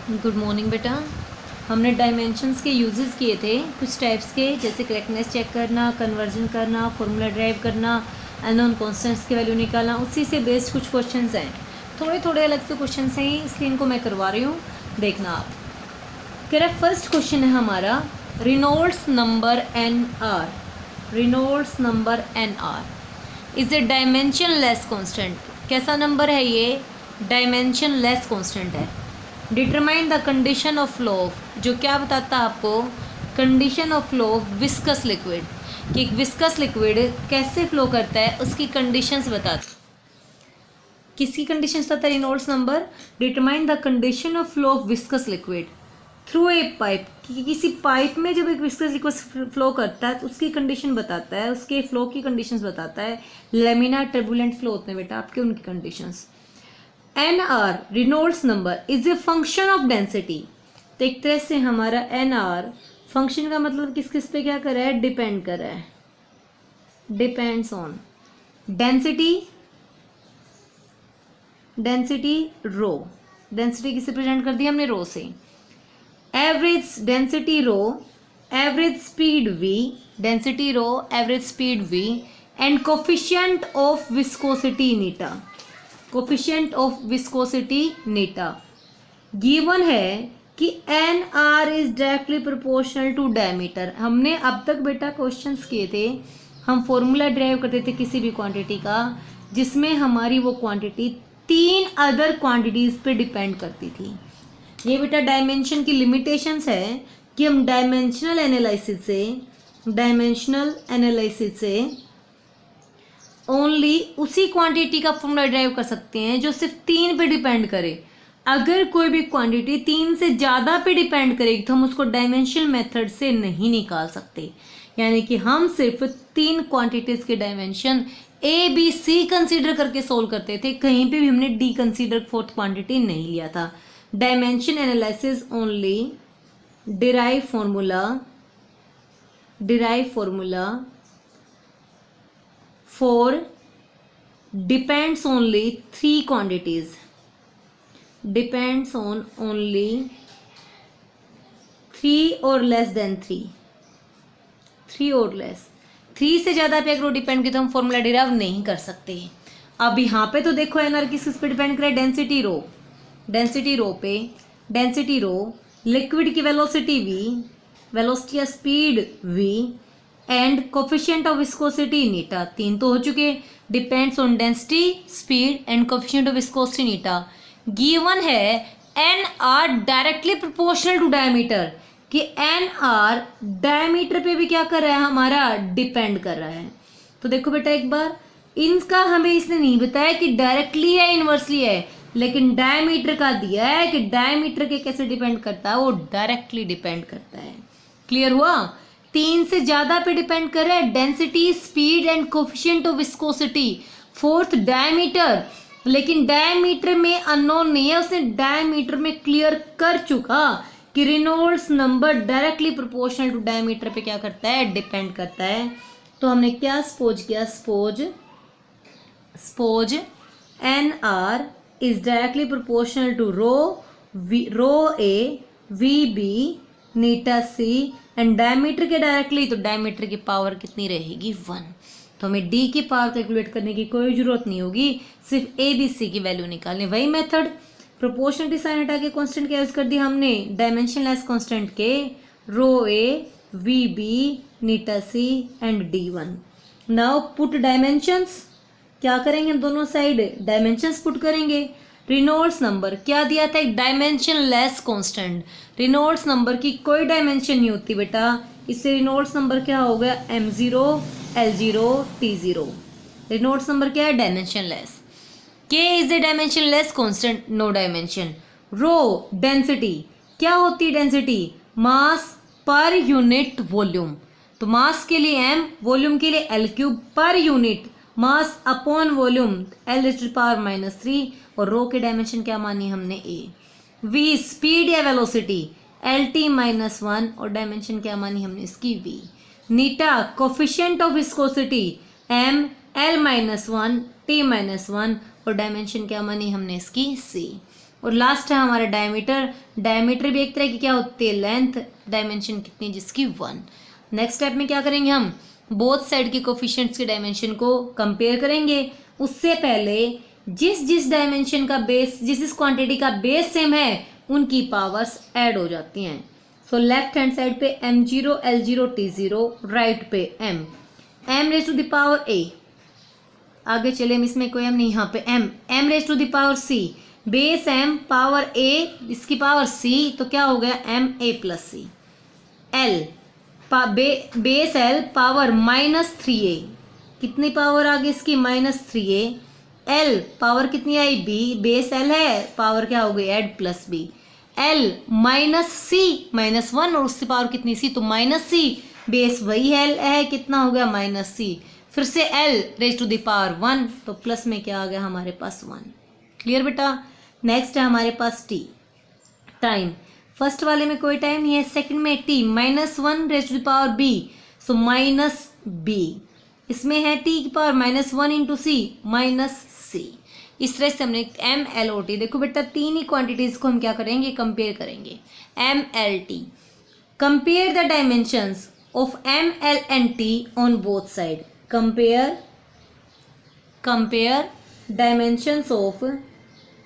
Good morning बेटा। हमने dimensions के यूजेस किए थे कुछ टाइप्स के, जैसे करेक्टनेस चेक करना, कन्वर्जन करना, फॉर्मूला ड्राइव करना, अननोन कॉन्स्टेंट्स की वैल्यू निकालना। उसी से बेस्ड कुछ क्वेश्चंस हैं, थोड़े थोड़े अलग से क्वेश्चंस हैं, इसलिए इनको मैं करवा रही हूँ, देखना आप। कह रहा फर्स्ट क्वेश्चन है हमारा, Reynolds number N R. Reynolds number N R is a dimensionless constant. कैसा नंबर है ये? डायमेंशन लेस कॉन्स्टेंट है। Determine the condition of flow of, जो क्या बताता है आपको? Condition of flow of viscous liquid, कि एक विस्कस लिक्विड कैसे फ्लो करता है उसकी कंडीशंस बताता। किसकी कंडीशंस बताता है Reynolds number? Determine the condition of flow of viscous liquid through a pipe, कि किसी पाइप में जब एक विस्कस लिक्विड फ्लो करता है तो उसकी कंडीशन बताता है, उसके फ्लो की कंडीशंस बताता है। लेमिना टर्बुलेंट फ्लो होते हैं बेटा आपके, उनकी conditions. N R Reynolds number is a function of density. तो एक तरह से हमारा एन आर फंक्शन का मतलब किस किस पे क्या कर रहा है? डिपेंड कर रहा है। Depends on density. Density rho, density किसे प्रेजेंट कर दिया हमने? रो से। Average density rho, average speed V, density rho, average speed we, and coefficient of viscosity eta. Coefficient of viscosity eta given है कि N R is directly proportional to diameter. हमने अब तक बेटा क्वेश्चंस किए थे, हम फॉर्मूला ड्राइव करते थे किसी भी क्वांटिटी का जिसमें हमारी वो क्वांटिटी 3 अदर क्वांटिटीज पे डिपेंड करती थी। ये बेटा डायमेंशन की लिमिटेशंस है कि हम डायमेंशनल एनालिसिस से ओनली उसी क्वांटिटी का फॉर्मूला ड्राइव कर सकते हैं जो सिर्फ 3 पे डिपेंड करे। अगर कोई भी क्वांटिटी 3 से ज़्यादा पे डिपेंड करेगी तो हम उसको डायमेंशनल मेथड से नहीं निकाल सकते। यानी कि हम सिर्फ 3 क्वांटिटीज के dimension A B C consider करके सोल्व करते थे, कहीं पे भी हमने डी कंसीडर फोर्थ क्वांटिटी नहीं लिया था। Dimension analysis only derive formula for depends only 3 quantities, depends on only 3 or less than 3 और लेस। 3 से ज़्यादा पे अगर वो डिपेंड की तो हम फॉर्मूला डिराइव नहीं कर सकते। अब यहाँ पे तो देखो एनआर किस पे डिपेंड करे? Density rho. डेंसिटी रो पे, डेंसिटी रो, लिक्विड की वेलोसिटी वी, वेलोसिटी या speed we, and coefficient of viscosity eta. 3 तो हो चुके। Depends on density, speed and coefficient of viscosity eta. Given है N R directly proportional to diameter, कि N R diameter पे भी क्या कर रहा है? हमारा डिपेंड कर रहा है। तो देखो बेटा एक बार, इनका हमें इसने नहीं बताया कि डायरेक्टली है इनवर्सली है, लेकिन डायमीटर का दिया है कि डायमीटर के कैसे डिपेंड करता है? वो डायरेक्टली डिपेंड करता है। क्लियर हुआ? 3 से ज्यादा पे डिपेंड कर रहा है density, speed and coefficient of viscosity. Fourth diameter, लेकिन डायमीटर में अननोन नहीं है, उसने डायमीटर में क्लियर कर चुका कि Reynolds number directly proportional to diameter पे क्या करता है? डिपेंड करता है। तो हमने क्या सपोज किया? Suppose N R is directly proportional to rho A V B eta C and diameter के डायरेक्टली, तो डायमीटर की पावर कितनी रहेगी? 1। तो हमें डी की पावर कैलकुलेट करने की कोई जरूरत नहीं होगी, सिर्फ ए बी सी की वैल्यू निकालने। वही मेथड, प्रोपोर्शनलिटी साइन हटा के कांस्टेंट क्या यूज कर दिया हमने? Dimension less constant K rho A V B eta C and D1। Now put dimensions. क्या करेंगे हम? दोनों साइड डायमेंशंस पुट करेंगे। रेनॉल्ड्स नंबर क्या दिया था? एक dimensionless constant. Reynolds number की कोई डायमेंशन नहीं होती बेटा, इससे रेनॉल्ड्स नंबर क्या हो गया? M0 L0 T0। Reynolds number क्या है? Dimensionless. K is a dimensionless constant, no dimension. Rho density क्या होती है? Density mass per unit volume. तो मास के लिए M, वॉल्यूम के लिए L3 per unit mass upon volume L⁻³ और रो के डायमेंशन क्या मानी हमने? A। V स्पीड या वेलोसिटी LT-1 और डायमेंशन क्या मानी हमने इसकी? V। Neeta coefficient of viscosity M L-1 T-1 और डायमेंशन क्या मानी हमने इसकी? C। और लास्ट है हमारा डायमीटर। डायमीटर भी एक तरह की क्या होती है, लेंथ। डायमेंशन कितनी, जिसकी 1। नेक्स्ट स्टेप में क्या करेंगे हम, बोथ साइड के कोफिशिएंट्स के डायमेंशन को कंपेयर करेंगे। उससे पहले जिस डायमेंशन का बेस, जिस क्वांटिटी का बेस सेम है, उनकी पावर्स ऐड हो जाती हैं। सो लेफ्ट हैंड साइड पे m0 l0 t0, राइट पे m raise to the power a, आगे चले, इसमें कोई m नहीं, यहाँ पे m raise to the power c, base m power a, इसकी पावर c, तो क्या हो गया m a plus c। l base l power -3a, कितनी पावर आ गई इसकी, -3a। l पावर कितनी आई b, बेस l है, पावर क्या हो गई add plus b। l -c -1 और उससे पावर कितनी c, तो -c, बेस वही है कितना हो गया -c, फिर से l raise to the power 1, तो प्लस में क्या आ गया हमारे पास 1। क्लियर बेटा। नेक्स्ट है हमारे पास t, टाइम। फर्स्ट वाले में कोई टाइम नहीं है, सेकंड में t -1 raise to the power b, so -b, इसमें है t की पावर -1 इंटू c, -c। इस तरह से हमने m l o t, देखो बेटा तीन ही क्वांटिटीज को हम क्या करेंगे, कंपेयर करेंगे। m l t, compare the dimensions of m l and t on both side. Compare dimensions of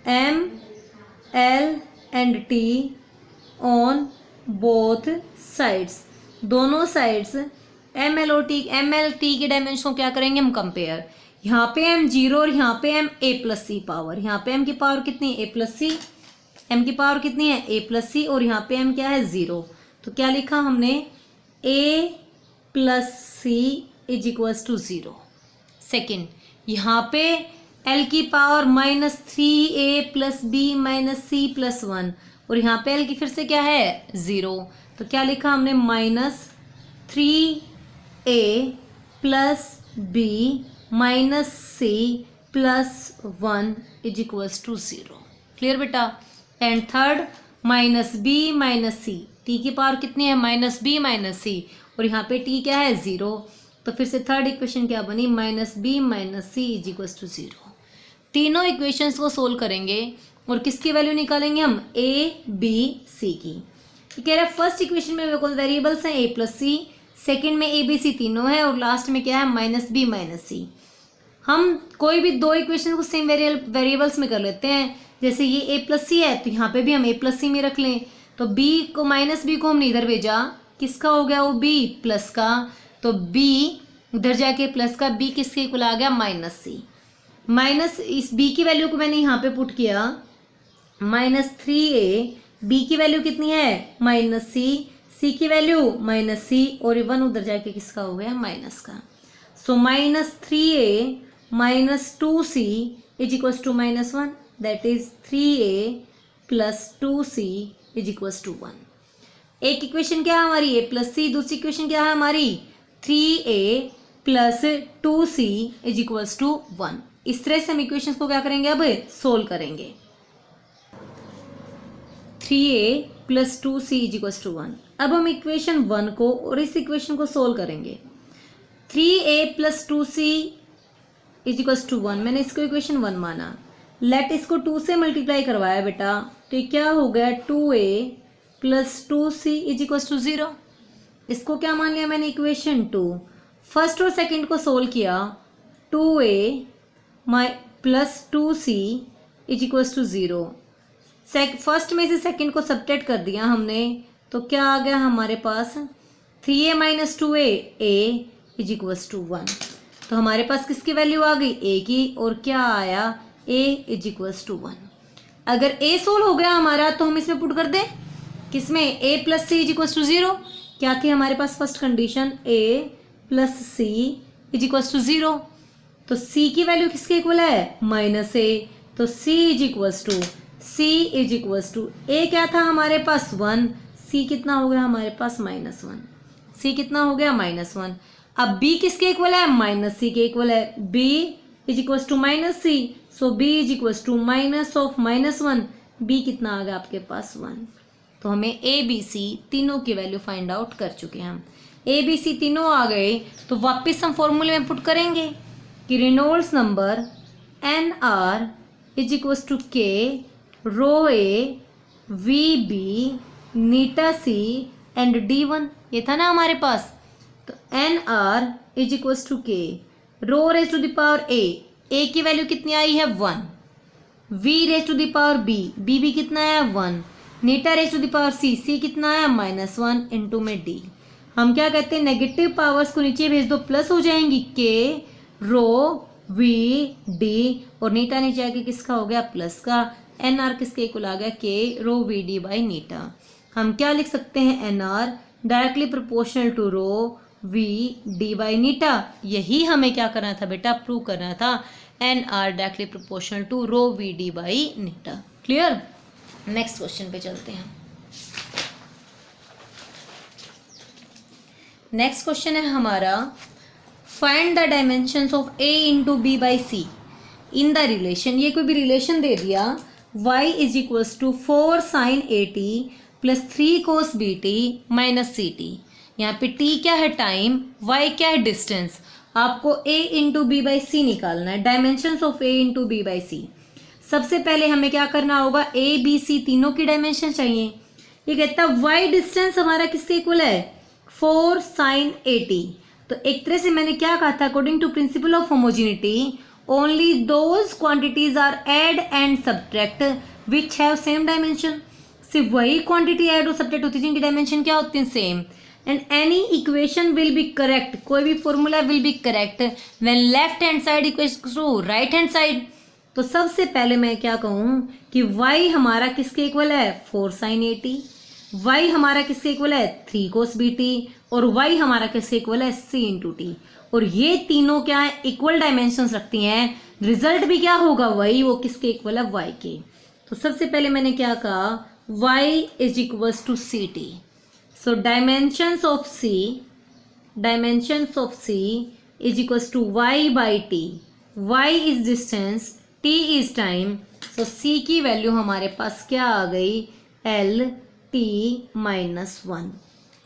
m l and t on both sides, दोनों साइड्स एम एल टी के डायमेंशन को क्या करेंगे हम, कंपेयर। यहाँ पे m0 और यहाँ पे m a plus C power, यहाँ पे m की पावर कितनी है, a प्लस सी, m की पावर कितनी है, a प्लस सी, और यहाँ पे m क्या है 0, तो क्या लिखा हमने, a plus c is equals to 0। Second, यहाँ पे l की power -3a plus b minus c plus 1, और यहाँ पे l की फिर से क्या है 0, तो क्या लिखा हमने, -3a plus b minus c plus 1 is equals to 0। Clear बेटा। And third, -b minus c, t की पावर कितनी है, -b माइनस सी, और यहाँ पे t क्या है 0, तो फिर से थर्ड इक्वेशन क्या बनी, -b minus c is equals to 0। तीनों इक्वेशंस को सोल्व करेंगे और किसकी वैल्यू निकालेंगे हम, a b c की। कह रहा है फर्स्ट इक्वेशन में वेरिएबल्स हैं a प्लस सी, सेकेंड में a b c तीनों है, और लास्ट में क्या है -b माइनस सी। हम कोई भी दो इक्वेशन को सेम वेरिएबल्स में कर लेते हैं, जैसे ये a प्लस सी है तो यहाँ पे भी हम a प्लस सी में रख लें, तो b को -b को हमने इधर भेजा, किसका हो गया वो b प्लस का, तो b उधर जाके प्लस का, b किसके इक्वल आ गया -c, माइनस इस b की वैल्यू को मैंने यहाँ पे पुट किया, -3a, b की वैल्यू कितनी है -c, c की वैल्यू -c, और 1 उधर जाके किसका हो गया माइनस का, so -3a -2c is equals to -1, that is 3a plus 2c is equals to 1। एक इक्वेशन क्या है हमारी a प्लस सी, दूसरी इक्वेशन क्या है हमारी 3a plus 2c is equals to 1। इस तरह से हम इक्वेशंस को क्या करेंगे, अब सोल्व करेंगे। 3a plus 2c is equals to 1। अब हम इक्वेशन 1 को और इस इक्वेशन को सोल्व करेंगे। 3a plus 2c is equals to 1, मैंने इसको इक्वेशन 1 माना, लेट इसको 2 से मल्टीप्लाई करवाया बेटा, तो क्या हो गया 2a plus 2c is equals to 0। इसको क्या मान लिया मैंने, इक्वेशन 2। फर्स्ट और सेकंड को सोल्व किया, 2a plus 2c is equals to 0। First में से सेकंड को सब्ट्रैक्ट कर दिया हमने, तो क्या आ गया हमारे पास 3a minus 2a a is equals to 1। तो हमारे पास किसकी वैल्यू आ गई, a की, और क्या आया a इज इक्वल्स टू 1। अगर a सोल्व हो गया हमारा तो हम इसमें पुट कर दें, किसमें, a plus c is equals to 0। क्या थी हमारे पास first condition, a plus c is equals to 0, तो c की वैल्यू किसके इक्वल है -a, तो c is equals to a क्या था हमारे पास 1, c कितना हो गया हमारे पास -1, c कितना हो गया -1। अब b किसके इक्वल है, -c के इक्वल है, b is equals to -c, so b is equals to minus of -1, b कितना आ गया आपके पास 1। तो हमें a b c तीनों की वैल्यू फाइंड आउट कर चुके हैं हम। a b c तीनों आ गए तो वापस हम फॉर्मूले में पुट करेंगे कि Reynolds number NR is equals to K rho A, we B, eta C and D1, ये था ना हमारे पास। तो NR is equals to k, rho raise to the power a की वैल्यू कितनी आई है 1, V raise to the power b भी कितना है 1, eta raise to the power c कितना है -1 इंटू में D। हम क्या कहते हैं, नेगेटिव पावर्स को नीचे भेज दो, प्लस हो जाएंगी के रो वी डी, और नीटा नीचे आके किसका हो गया प्लस का, NR किसके इक्वल आ गया K rho v d by eta. हम क्या लिख सकते हैं, NR directly proportional to rho v d by eta. यही हमें क्या करना था बेटा, प्रूव करना था, NR directly proportional to rho v d by eta. Clear. Next question पे चलते हैं। नेक्स्ट क्वेश्चन है हमारा, find the dimensions of A into b by c in the relation. ये कोई भी रिलेशन दे दिया, y is equals to 4 sine AT plus 3 cos BT minus CT। यहाँ पे t क्या है टाइम, y क्या है डिस्टेंस। आपको A into b by c निकालना है, dimensions of A into b by c. सबसे पहले हमें क्या करना होगा, A B C तीनों की डायमेंशन चाहिए। ये कहता है y डिस्टेंस हमारा किसके इक्वल है, 4 साइन AT। तो एक तरह से मैंने क्या कहा था, according to principle of homogeneity only those quantities are add and subtract which have same dimension. सिर्फ वही क्वांटिटी ऐड और सब्ट्रैक्ट होती है जिनकी डायमेंशन क्या होती है, same. And any equation will be correct, कोई भी formula will be correct when left hand side equals to right hand side. तो सबसे पहले मैं क्या कहूँ कि y हमारा किसके इक्वल है, 4 साइन AT, y हमारा किसके इक्वल है 3 कोस BT, और y हमारा किसके इक्वल है c इंटू टी। और ये तीनों क्या है, इक्वल डायमेंशंस रखती हैं। रिजल्ट भी क्या होगा, वही वो किसके इक्वल है, y के। तो सबसे पहले मैंने क्या कहा, y is equals to CT। So dimensions of c is equals to y by t. y is distance, t is time. So c की वैल्यू हमारे पास क्या आ गई, L T माइनस 1।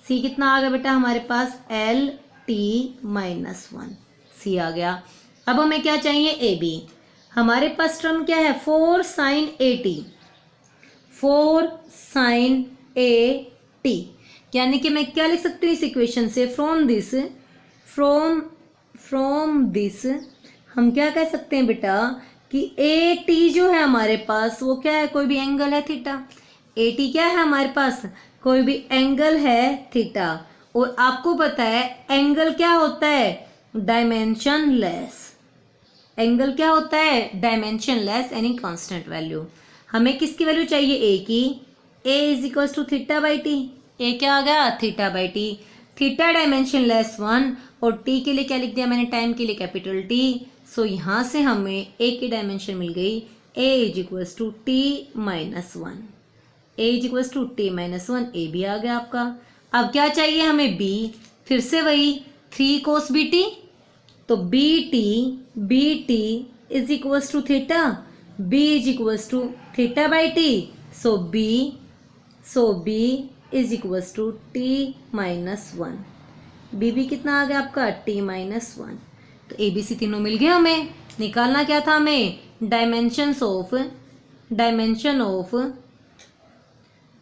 c कितना आ गया बेटा हमारे पास, L T माइनस 1, c आ गया। अब हमें क्या चाहिए, ए बी। हमारे पास टर्म क्या है, 4 साइन AT, 4 साइन AT, यानी कि मैं क्या लिख सकती हूँ इस इक्वेशन से, फ्रॉम दिस हम क्या कह सकते हैं बेटा कि AT जो है हमारे पास वो क्या है, कोई भी एंगल है थीटा। AT क्या है हमारे पास, कोई भी एंगल है थीटा। और आपको पता है एंगल क्या होता है, डायमेंशनलेस। एंगल क्या होता है, डायमेंशनलेस एनी कांस्टेंट वैल्यू। हमें किसकी वैल्यू चाहिए, ए की। A is equals to theta by t. A क्या आ गया, theta by t. Theta dimensionless 1 और टी के लिए क्या लिख दिया मैंने, टाइम के लिए कैपिटल टी। सो यहाँ से हमें ए की डायमेंशन मिल गई, a is equals to t minus 1। A is equals to t minus 1, a भी आ गया आपका। अब क्या चाहिए हमें, बी। फिर से वही 3 कोस BT, तो b t is equals to theta, b is equals to theta by t. So b is equals to t minus 1। B भी कितना आ गया आपका, टी माइनस 1। तो ए बी सी तीनों मिल गए। हमें निकालना क्या था, हमें dimension of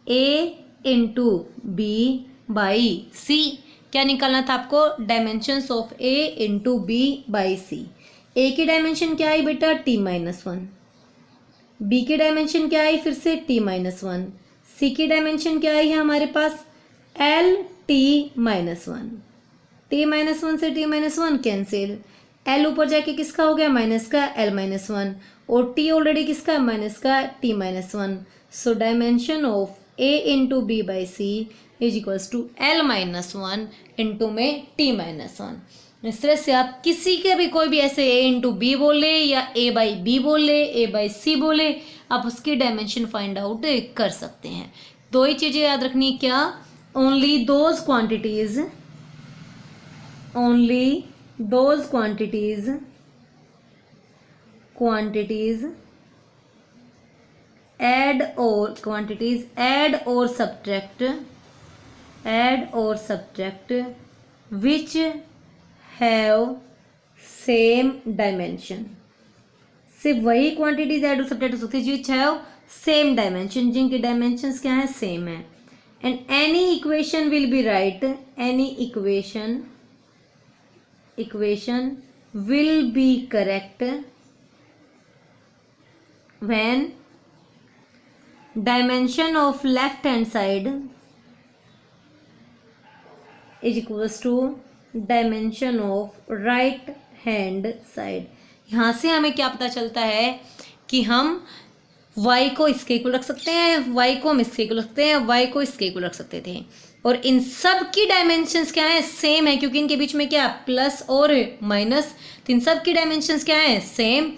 a into b by c. क्या निकालना था आपको, dimensions of a into b by c. A की डायमेंशन क्या आई बेटा, टी माइनस 1। बी की डायमेंशन क्या आई, फिर से टी माइनस 1। सी की डायमेंशन क्या आई है हमारे पास, L T minus 1। T minus 1 से टी माइनस 1 कैंसिल, एल ऊपर जाके किसका हो गया, माइनस का, एल माइनस 1, और टी ऑलरेडी किसका, माइनस का, t minus 1। So dimension of a into b by c is equals to l minus 1 into में टी माइनस 1। इस तरह से आप किसी के भी कोई भी ऐसे ए इंटू बी बोले या ए बाई बी बोले, ए बाई सी बोले, आप उसकी डायमेंशन फाइंड आउट कर सकते हैं। दो ही चीज़ें याद रखनी, क्या, only those quantities add or subtract which have same dimension। सिर्फ वही क्वांटिटीज ऐड और सब्ट्रैक्ट हो सकती है विच हैव सेम डायमेंशन, जिनके डायमेंशंस क्या है, सेम है. And any equation will B right, any equation will be correct when dimension of left hand side is equals to dimension of right hand side. यहाँ से हमें क्या पता चलता है कि हम y को इसके इक्वल रख सकते हैं, y को हम इसके इक्वल रख सकते हैं, y को इसके इक्वल रख सकते थे. और इन सब की डायमेंशंस क्या है, सेम है, क्योंकि इनके बीच में क्या प्लस और माइनस, तो इन सब की डायमेंशंस क्या है, सेम.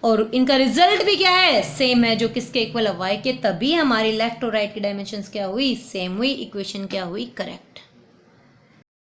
और इनका रिजल्ट भी क्या है, सेम है, जो किसके इक्वल है, y के. तभी हमारी लेफ्ट और राइट की डायमेंशंस क्या हुई, सेम हुई, इक्वेशन क्या हुई, करेक्ट.